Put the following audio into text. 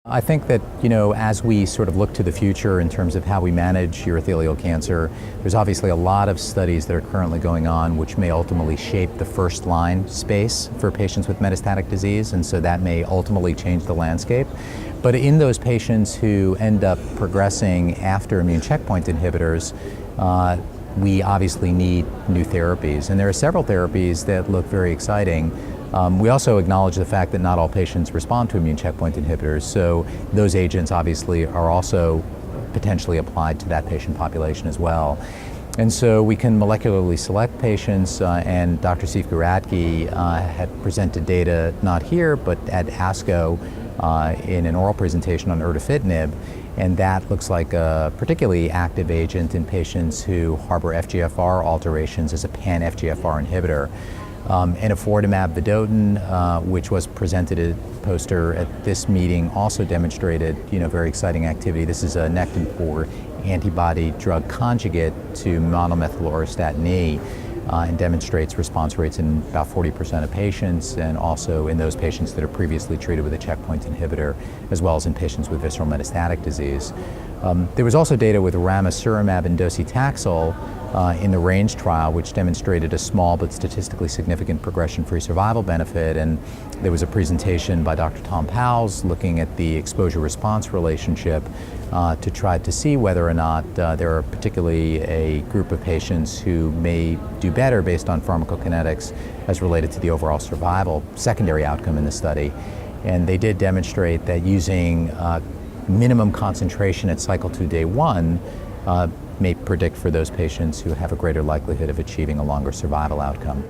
I think that, as we sort of look to the future in terms of how we manage urothelial cancer, there's obviously a lot of studies that are currently going on which may ultimately shape the first line space for patients with metastatic disease, and so that may ultimately change the landscape. But in those patients who end up progressing after immune checkpoint inhibitors, we obviously need new therapies, and there are several therapies that look very exciting. We also acknowledge the fact that not all patients respond to immune checkpoint inhibitors, so those agents obviously are also potentially applied to that patient population as well. And so we can molecularly select patients, and Dr. Steve Guratke had presented data, not here, but at ASCO in an oral presentation on erdafitinib, and that looks like a particularly active agent in patients who harbor FGFR alterations as a pan-FGFR inhibitor. Enfortumab vedotin, which was presented a poster at this meeting, also demonstrated very exciting activity. This is a Nectin-4 antibody drug conjugate to monomethyl auristatin E, and demonstrates response rates in about 40% of patients, and also in those patients that are previously treated with a checkpoint inhibitor, as well as in patients with visceral metastatic disease. There was also data with ramucirumab and docetaxel in the RANGE trial, which demonstrated a small but statistically significant progression-free survival benefit, and there was a presentation by Dr. Tom Powles looking at the exposure-response relationship to try to see whether or not there are particularly a group of patients who may do better based on pharmacokinetics as related to the overall survival secondary outcome in the study. And they did demonstrate that using minimum concentration at cycle 2, day 1 may predict for those patients who have a greater likelihood of achieving a longer survival outcome.